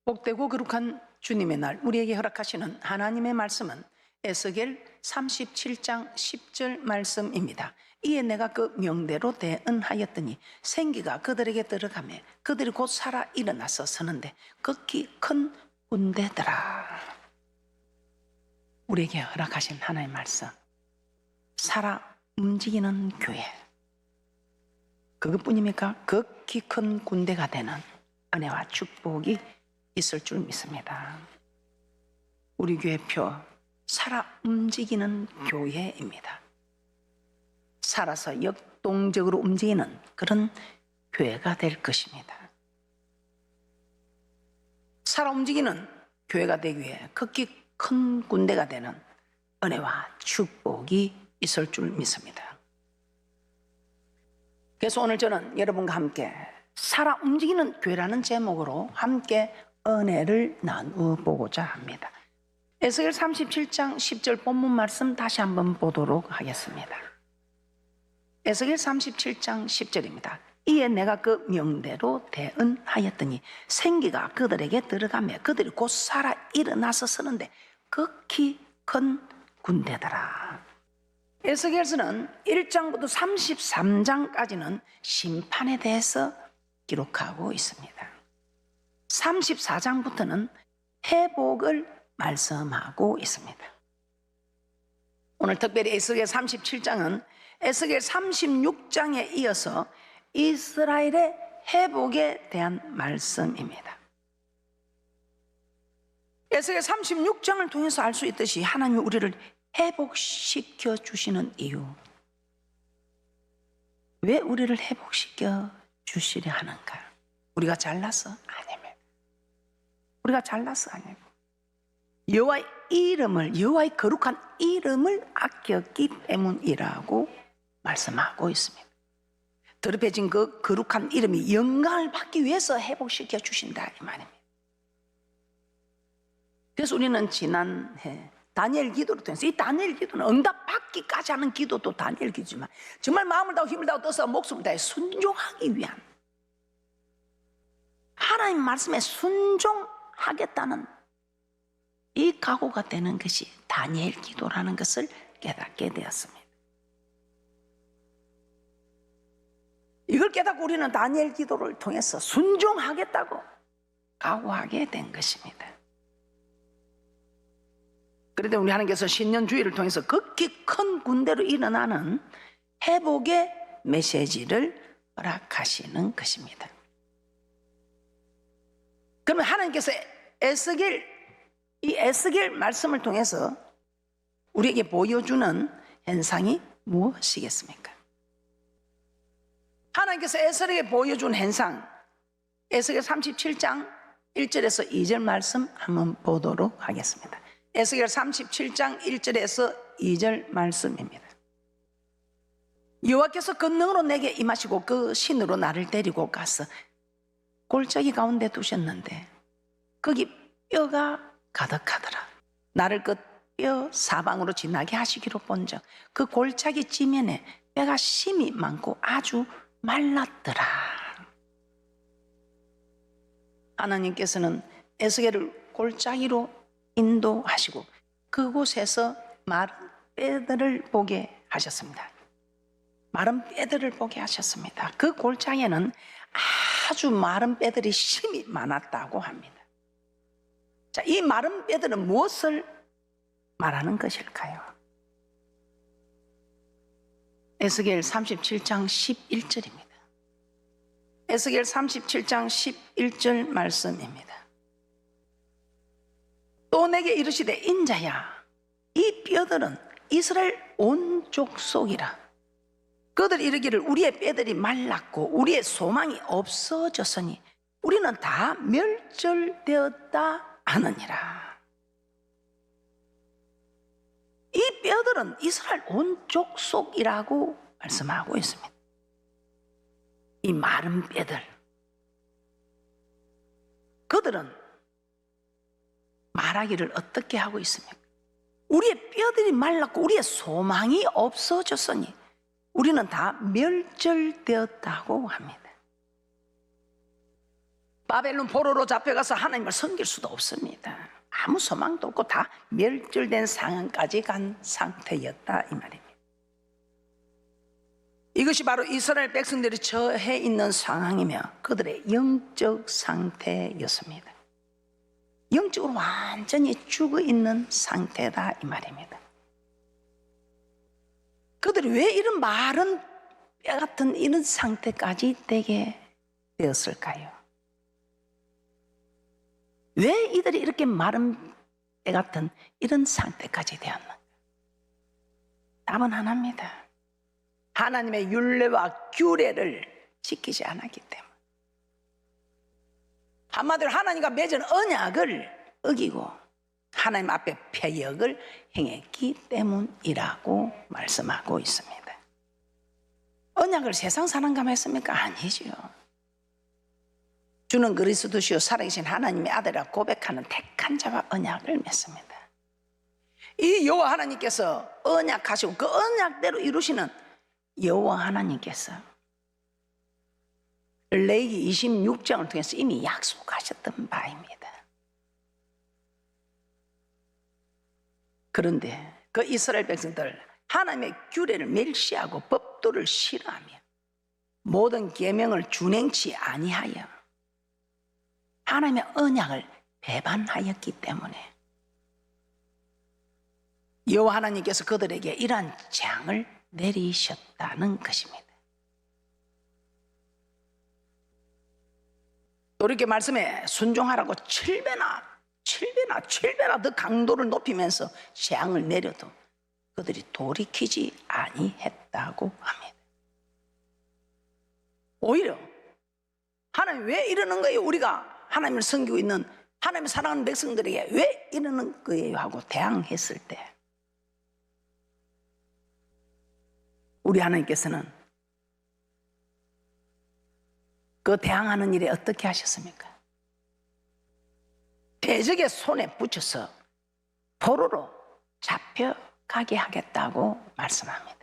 복되고 거룩한 주님의 날 우리에게 허락하시는 하나님의 말씀은 에스겔 37장 10절 말씀입니다. 이에 내가 그 명대로 대언하였더니 생기가 그들에게 들어가며 그들이 곧 살아 일어나서 서는데 극히 큰 군대더라. 우리에게 허락하신 하나님의 말씀, 살아 움직이는 교회, 그것뿐입니까? 극히 큰 군대가 되는 은혜와 축복이 있을 줄 믿습니다. 우리 교회표 살아 움직이는 교회입니다. 살아서 역동적으로 움직이는 그런 교회가 될 것입니다. 살아 움직이는 교회가 되기 위해 극히 큰 군대가 되는 은혜와 축복이 있을 줄 믿습니다. 그래서 오늘 저는 여러분과 함께 살아 움직이는 교회라는 제목으로 함께 은혜를 나누어 보고자 합니다. 에스겔 37장 10절 본문 말씀 다시 한번 보도록 하겠습니다. 에스겔 37장 10절입니다. 이에 내가 그 명대로 대언하였더니 생기가 그들에게 들어가며 그들이 곧 살아 일어나서 서는데 극히 큰 군대더라. 에스겔서는 1장부터 33장까지는 심판에 대해서 기록하고 있습니다. 34장부터는 회복을 말씀하고 있습니다. 오늘 특별히 에스겔 37장은 에스겔 36장에 이어서 이스라엘의 회복에 대한 말씀입니다. 에스겔 36장을 통해서 알 수 있듯이 하나님이 우리를 회복시켜 주시는 이유, 왜 우리를 회복시켜 주시려 하는가? 우리가 잘나서? 아닙니다. 우리가 잘나서 아니고 여호와의 이름을, 여호와의 거룩한 이름을 아꼈기 때문이라고 말씀하고 있습니다. 더럽혀진 그 거룩한 이름이 영광을 받기 위해서 회복시켜 주신다 이 말입니다. 그래서 우리는 지난해 다니엘 기도를 통해서, 이 다니엘 기도는 응답받기까지 하는 기도도 다니엘 기도지만 정말 마음을 다하고 힘을 다하고 떠서 목숨을 다해 순종하기 위한, 하나님 말씀에 순종하겠다는 이 각오가 되는 것이 다니엘 기도라는 것을 깨닫게 되었습니다. 이걸 깨닫고 우리는 다니엘 기도를 통해서 순종하겠다고 각오하게 된 것입니다. 그런데 우리 하나님께서 신년주의를 통해서 극히 큰 군대로 일어나는 회복의 메시지를 허락하시는 것입니다. 그러면 하나님께서 이 에스겔 말씀을 통해서 우리에게 보여주는 현상이 무엇이겠습니까? 하나님께서 에스겔에게 보여준 현상, 에스겔 37장 1절에서 2절 말씀 한번 보도록 하겠습니다. 에스겔 37장 1절에서 2절 말씀입니다. 여호와께서 권능으로 내게 임하시고 그 신으로 나를 데리고 가서 골짜기 가운데 두셨는데 거기 뼈가 가득하더라. 나를 그 뼈 사방으로 지나게 하시기로 본즉 그 골짜기 지면에 뼈가 심이 많고 아주 말랐더라. 하나님께서는 에스겔을 골짜기로 인도하시고 그곳에서 마른 뼈들을 보게 하셨습니다. 마른 뼈들을 보게 하셨습니다. 그 골짜기에는 아주 마른 뼈들이 심이 많았다고 합니다. 자, 이 마른 뼈들은 무엇을 말하는 것일까요? 에스겔 37장 11절입니다. 에스겔 37장 11절 말씀입니다. 또 내게 이르시되 인자야, 이 뼈들은 이스라엘 온 족속이라. 그들 이르기를 우리의 뼈들이 말랐고 우리의 소망이 없어졌으니 우리는 다 멸절되었다 하느니라. 이 뼈들은 이스라엘 온 족속이라고 말씀하고 있습니다. 이 마른 뼈들, 그들은 말하기를 어떻게 하고 있습니까? 우리의 뼈들이 말랐고 우리의 소망이 없어졌으니 우리는 다 멸절되었다고 합니다. 바벨론 포로로 잡혀가서 하나님을 섬길 수도 없습니다. 아무 소망도 없고 다 멸절된 상황까지 간 상태였다 이 말입니다. 이것이 바로 이스라엘 백성들이 처해 있는 상황이며 그들의 영적 상태였습니다. 영적으로 완전히 죽어 있는 상태다 이 말입니다. 그들이 왜 이런 마른 뼈 같은 이런 상태까지 되게 되었을까요? 왜 이들이 이렇게 마른 뼈 같은 이런 상태까지 되었는가? 답은 하나입니다. 하나님의 율례와 규례를 지키지 않았기 때문에. 한마디로 하나님과 맺은 언약을 어기고 하나님 앞에 패역을 행했기 때문이라고 말씀하고 있습니다. 언약을 세상 사람과 했습니까? 아니지요. 주는 그리스도시요 살아계신 하나님의 아들이라 고백하는 택한 자와 언약을 맺습니다. 이 여호와 하나님께서 언약하시고 그 언약대로 이루시는 여호와 하나님께서 레위기 26장을 통해서 이미 약속하셨던 바입니다. 그런데 그 이스라엘 백성들 하나님의 규례를 멸시하고 법도를 싫어하며 모든 계명을 준행치 아니하여 하나님의 언약을 배반하였기 때문에 여호와 하나님께서 그들에게 이러한 재앙을 내리셨다는 것입니다. 또 이렇게 말씀에 순종하라고 7배나 더 강도를 높이면서 재앙을 내려도 그들이 돌이키지 아니했다고 합니다. 오히려 하나님 왜 이러는 거예요? 우리가 하나님을 섬기고 있는 하나님을 사랑하는 백성들에게 왜 이러는 거예요? 하고 대항했을 때 우리 하나님께서는 그 대항하는 일에 어떻게 하셨습니까? 대적의 손에 붙여서 포로로 잡혀가게 하겠다고 말씀합니다.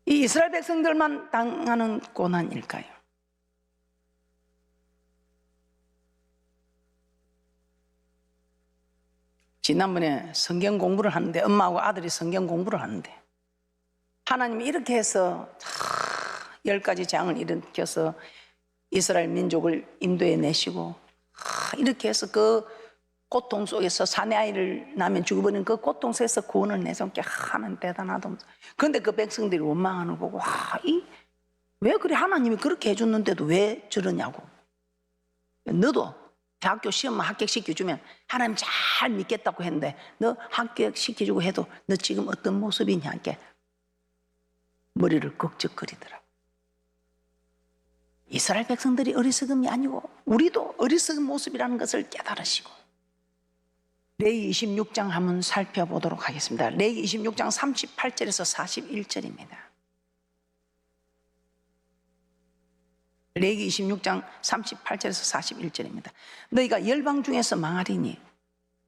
이 이스라엘 백성들만 당하는 고난일까요? 지난번에 성경 공부를 하는데 엄마하고 아들이 성경 공부를 하는데 하나님이 이렇게 해서 10가지 재앙을 일으켜서 이스라엘 민족을 인도해 내시고 이렇게 해서 그 고통 속에서 사내 아이를 낳으면 죽어버리는 그 고통 속에서 구원을 내서 하나님 대단하다. 그런데 그 백성들이 원망하는 거 보고 왜 그래 하나님이 그렇게 해줬는데도 왜 저러냐고. 너도 대학교 시험만 합격시켜주면 하나님 잘 믿겠다고 했는데 너 합격시켜주고 해도 너 지금 어떤 모습이냐 이렇게 머리를 꺽적거리더라고. 이스라엘 백성들이 어리석음이 아니고 우리도 어리석은 모습이라는 것을 깨달으시고 레위 26장 한번 살펴보도록 하겠습니다. 레위 26장 38절에서 41절입니다. 레위 26장 38절에서 41절입니다. 너희가 열방 중에서 망하리니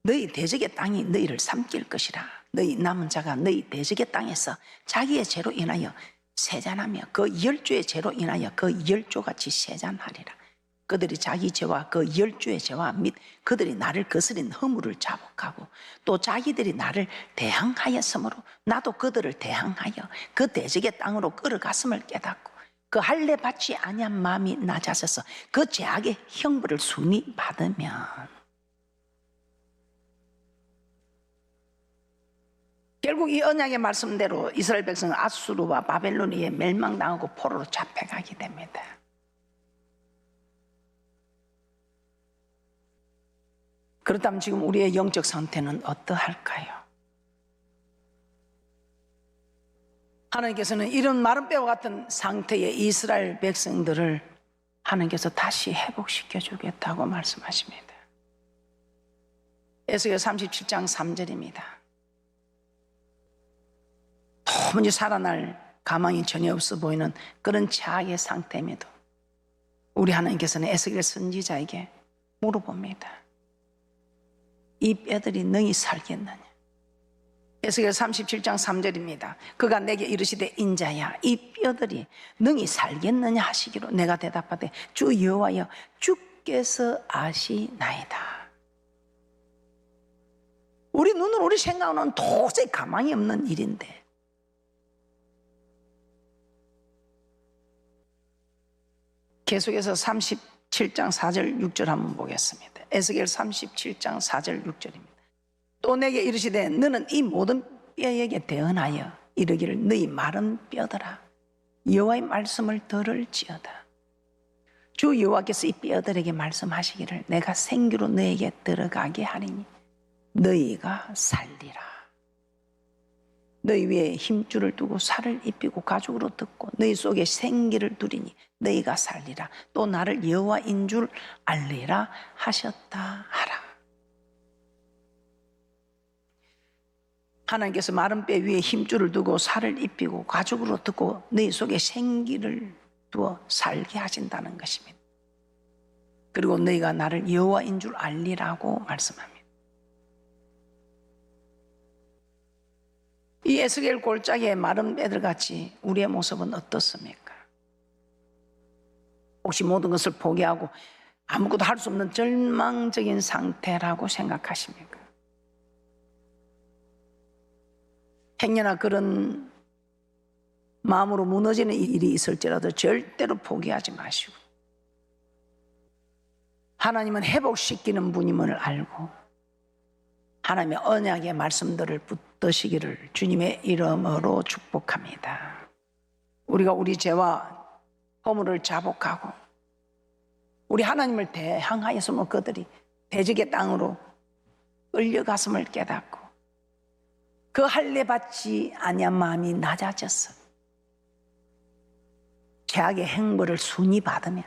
너희 대적의 땅이 너희를 삼킬 것이라. 너희 남은 자가 너희 대적의 땅에서 자기의 죄로 인하여 세잔하며 그 열조의 죄로 인하여 그 열조같이 세잔하리라. 그들이 자기 죄와 그 열조의 죄와 및 그들이 나를 거스린 허물을 자복하고 또 자기들이 나를 대항하였으므로 나도 그들을 대항하여 그 대적의 땅으로 끌어갔음을 깨닫고 그 할례 받지 아니한 마음이 낮아져서 그 죄악의 형벌을 순히 받으면 결국 이 언약의 말씀대로 이스라엘 백성은 아수르와 바벨론에 멸망당하고 포로로 잡혀가게 됩니다. 그렇다면 지금 우리의 영적 상태는 어떠할까요? 하나님께서는 이런 마른 뼈와 같은 상태의 이스라엘 백성들을 하나님께서 다시 회복시켜 주겠다고 말씀하십니다. 에스겔 37장 3절입니다. 도무지 살아날 가망이 전혀 없어 보이는 그런 최악의 상태임에도 우리 하나님께서는 에스겔 선지자에게 물어봅니다. 이 뼈들이 능히 살겠느냐? 에스겔 37장 3절입니다. 그가 내게 이르시되 인자야 이 뼈들이 능히 살겠느냐 하시기로 내가 대답하되 주 여호와여 주께서 아시나이다. 우리 눈으로 우리 생각으로는 도저히 가망이 없는 일인데 계속해서 37장 4절 6절 한번 보겠습니다. 에스겔 37장 4절 6절입니다. 또 내게 이르시되 너는 이 모든 뼈에게 대언하여 이르기를 너희 마른 뼈들아 여호와의 말씀을 들을지어다. 주 여호와께서 이 뼈들에게 말씀하시기를 내가 생기로 너에게 들어가게 하리니 너희가 살리라. 너희 위에 힘줄을 두고 살을 입히고 가죽으로 덮고 너희 속에 생기를 두리니 너희가 살리라. 또 나를 여호와인 줄 알리라 하셨다 하라. 하나님께서 마른 뼈 위에 힘줄을 두고 살을 입히고 가죽으로 덮고 너희 속에 생기를 두어 살게 하신다는 것입니다. 그리고 너희가 나를 여호와인 줄 알리라고 말씀합니다. 이 에스겔 골짜기의 마른 뼈들 같이 우리의 모습은 어떻습니까? 혹시 모든 것을 포기하고 아무것도 할 수 없는 절망적인 상태라고 생각하십니까? 행여나 그런 마음으로 무너지는 일이 있을지라도 절대로 포기하지 마시고 하나님은 회복시키는 분임을 알고 하나님의 언약의 말씀들을 붙드시기를 주님의 이름으로 축복합니다. 우리가 우리 죄와 허물을 자복하고 우리 하나님을 대항하였으면 그들이 대적의 땅으로 끌려갔음을 깨닫고 그 할례 받지 아니한 마음이 낮아졌어. 죄악의 행보를 순히 받으면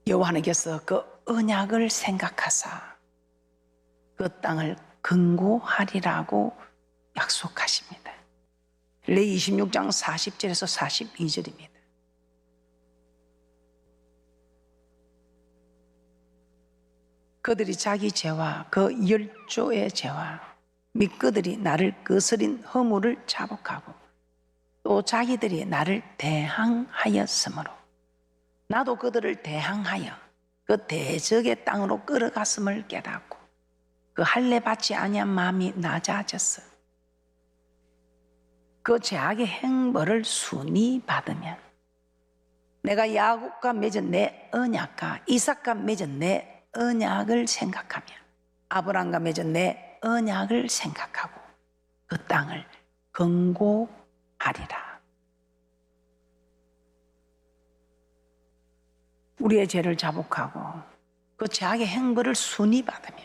여호와 하나님께서 그 언약을 생각하사 그 땅을 근고하리라고 약속하십니다. 레위 26장 40절에서 42절입니다. 그들이 자기 죄와 그 열조의 죄와 및 그들이 나를 거스린 허물을 자복하고 또 자기들이 나를 대항하였으므로 나도 그들을 대항하여 그 대적의 땅으로 끌어갔음을 깨닫고 그 할례 받지 아니한 마음이 낮아졌어. 그 죄악의 행벌을 순히 받으면 내가 야곱과 맺은 내 언약과 이삭과 맺은 내 언약을 생각하며 아브라함과 맺은 내 언약을 생각하고 그 땅을 근고하리라. 우리의 죄를 자복하고 그 죄악의 행벌을 순히 받으며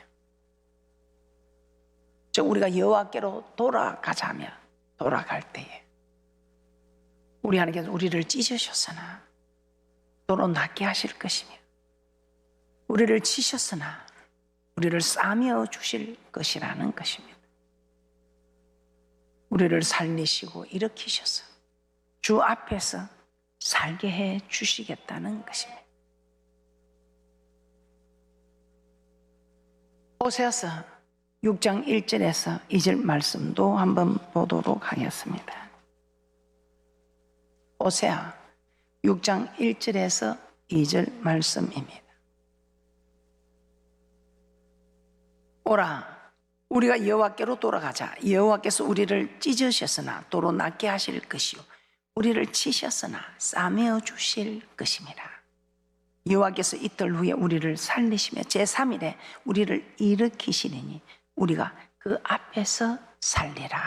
즉 우리가 여호와께로 돌아가자며 돌아갈 때에 우리 하나님께서 우리를 찢으셨으나 도로 낫게 하실 것이며 우리를 치셨으나 우리를 싸매어 주실 것이라는 것입니다. 우리를 살리시고 일으키셔서 주 앞에서 살게 해 주시겠다는 것입니다. 호세아서 6장 1절에서 2절 말씀도 한번 보도록 하겠습니다. 호세아 6장 1절에서 2절 말씀입니다. 오라 우리가 여호와께로 돌아가자. 여호와께서 우리를 찢으셨으나 도로 낫게 하실 것이요 우리를 치셨으나 싸매어 주실 것임이라. 여호와께서 이틀 후에 우리를 살리시며 제3일에 우리를 일으키시리니 우리가 그 앞에서 살리라.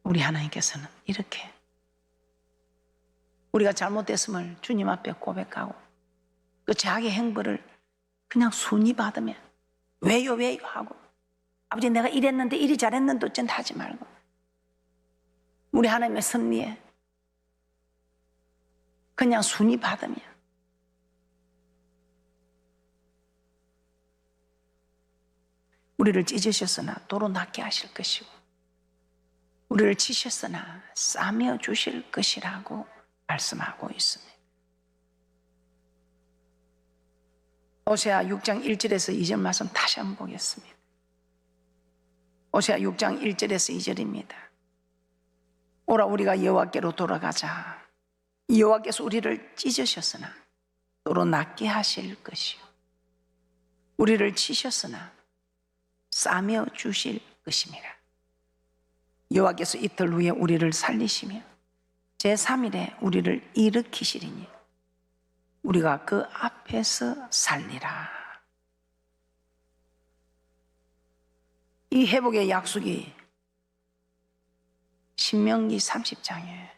우리 하나님께서는 이렇게 우리가 잘못됐음을 주님 앞에 고백하고 그 죄악의 행보를 그냥 순히 받으면 왜요 하고 아버지 내가 이랬는데 이리 잘했는데 어쩐 하지 말고 우리 하나님의 섭리에 그냥 순히 받으면 우리를 찢으셨으나 도로 낫게 하실 것이고 우리를 치셨으나 싸매어 주실 것이라고 말씀하고 있습니다. 호세아 6장 1절에서 2절 말씀 다시 한번 보겠습니다. 호세아 6장 1절에서 2절입니다. 오라 우리가 여호와께로 돌아가자. 여호와께서 우리를 찢으셨으나 도로 낫게 하실 것이요 우리를 치셨으나 싸며 주실 것입니다. 여호와께서 이틀 후에 우리를 살리시며 제3일에 우리를 일으키시리니 우리가 그 앞에서 살리라. 이 회복의 약속이 신명기 30장에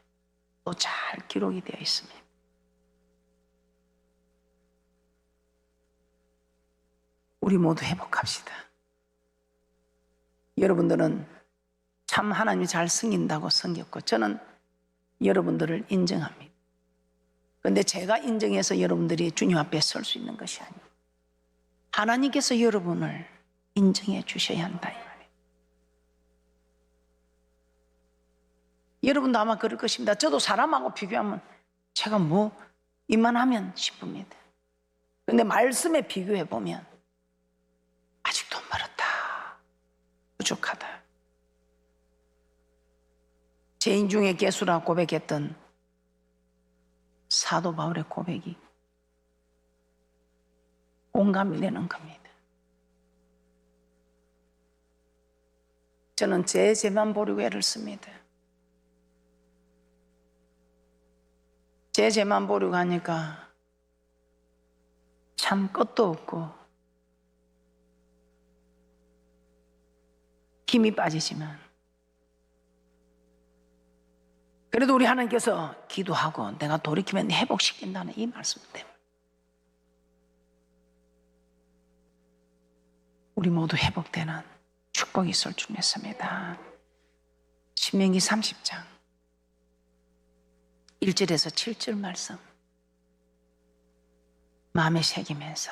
또 잘 기록이 되어 있습니다. 우리 모두 회복합시다. 여러분들은 참 하나님이 잘 섬긴다고 섬겼고 저는 여러분들을 인정합니다. 그런데 제가 인정해서 여러분들이 주님 앞에 설 수 있는 것이 아니에요. 하나님께서 여러분을 인정해 주셔야 한다 이 말이에요. 여러분도 아마 그럴 것입니다. 저도 사람하고 비교하면 제가 뭐 이만하면 싶습니다. 그런데 말씀에 비교해 보면 아직도 멀었다, 부족하다. 죄인 중에 괴수라 고백했던 사도 바울의 고백이 공감이 되는 겁니다. 저는 제 죄만 보려고 애를 씁니다. 제 죄만 보려고 하니까 참 끝도 없고 힘이 빠지지만 그래도 우리 하나님께서 기도하고 내가 돌이키면 회복시킨다는 이 말씀 때문에 우리 모두 회복되는 축복이 있을 줄 믿습니다. 신명기 30장 1절에서 7절 말씀 마음에 새기면서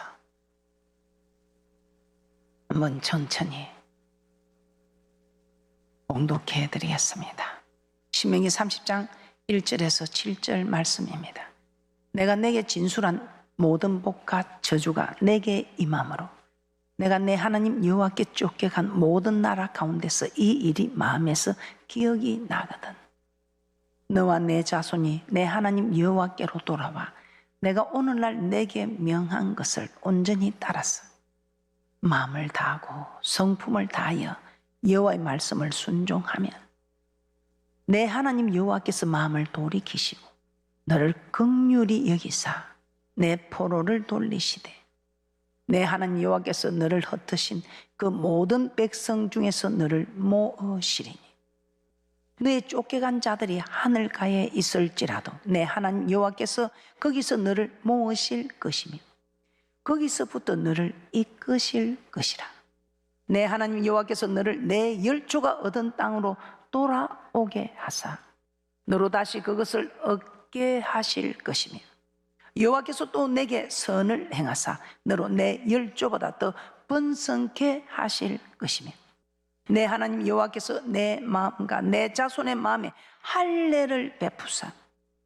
한번 천천히 봉독해 드리겠습니다. 신명기 30장 1절에서 7절 말씀입니다. 내가 내게 진술한 모든 복과 저주가 내게 임함으로 내가 내 하나님 여호와께 쫓겨간 모든 나라 가운데서 이 일이 마음에서 기억이 나거든 너와 내 자손이 내 하나님 여호와께로 돌아와 내가 오늘날 내게 명한 것을 온전히 따라서 마음을 다하고 성품을 다하여 여호와의 말씀을 순종하면 내 하나님 여호와께서 마음을 돌이키시고 너를 긍휼히 여기사 내 포로를 돌리시되 내 하나님 여호와께서 너를 흩으신 그 모든 백성 중에서 너를 모으시리니 너의 쫓겨간 자들이 하늘가에 있을지라도 내 하나님 여호와께서 거기서 너를 모으실 것이며 거기서부터 너를 이끄실 것이라. 내 하나님 여호와께서 너를 내 열조가 얻은 땅으로 돌아오게 하사 너로 다시 그것을 얻게 하실 것이며 여호와께서 또 내게 선을 행하사 너로 내 열조보다 더 번성케 하실 것이며 내 하나님 여호와께서 내 마음과 내 자손의 마음에 할례를 베푸사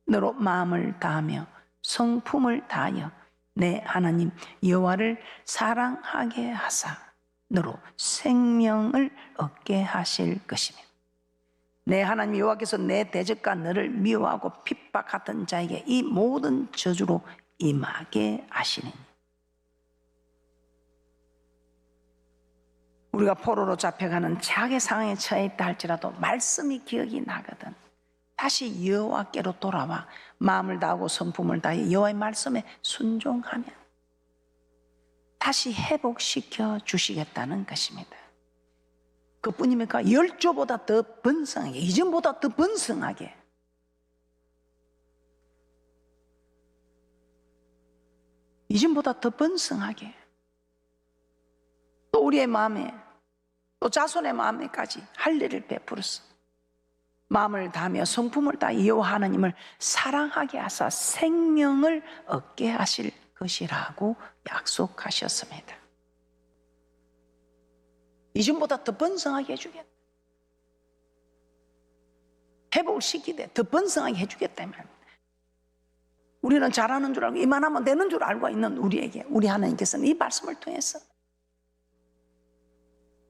너로 마음을 다하며 성품을 다하여 내 하나님 여호와를 사랑하게 하사 너로 생명을 얻게 하실 것이며 내 하나님 여호와께서 내 대적과 너를 미워하고 핍박하던 자에게 이 모든 저주로 임하게 하시니 우리가 포로로 잡혀가는 최악의 상황에 처해 있다 할지라도 말씀이 기억이 나거든 다시 여호와께로 돌아와 마음을 다하고 성품을 다해 여호와의 말씀에 순종하면 다시 회복시켜 주시겠다는 것입니다. 그뿐입니까? 열조보다 더 번성하게 이전보다 더 번성하게 이전보다 더 번성하게 또 우리의 마음에 또 자손의 마음에까지 할례를 베풀었어. 마음을 다하며 성품을 다해 여호와 하나님을 사랑하게 하사 생명을 얻게 하실 것이라고 약속하셨습니다. 이전보다 더 번성하게 해주겠다. 회복을 시키되 더 번성하게 해주겠다면 우리는 잘하는 줄 알고 이만하면 되는 줄 알고 있는 우리에게 우리 하나님께서는 이 말씀을 통해서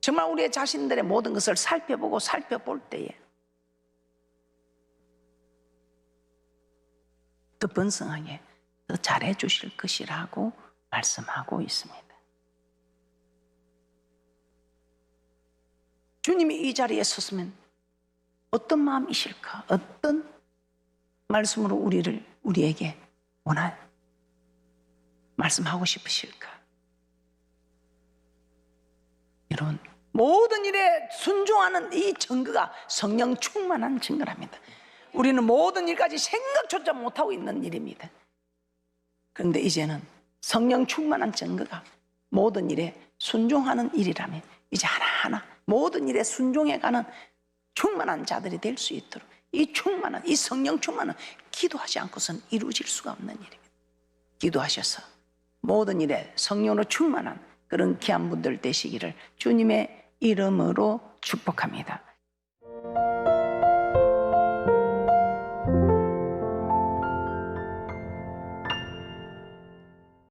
정말 우리의 자신들의 모든 것을 살펴보고 살펴볼 때에 더 번성하게 더 잘해 주실 것이라고 말씀하고 있습니다. 주님이 이 자리에 섰으면 어떤 마음이실까? 어떤 말씀으로 우리에게 말씀하고 싶으실까? 여러분, 모든 일에 순종하는 이 증거가 성령 충만한 증거랍니다. 우리는 모든 일까지 생각조차 못하고 있는 일입니다. 그런데 이제는 성령 충만한 증거가 모든 일에 순종하는 일이라면 이제 하나하나 모든 일에 순종해가는 충만한 자들이 될 수 있도록 이 성령 충만은 기도하지 않고서는 이루어질 수가 없는 일입니다. 기도하셔서 모든 일에 성령으로 충만한 그런 귀한 분들 되시기를 주님의 이름으로 축복합니다.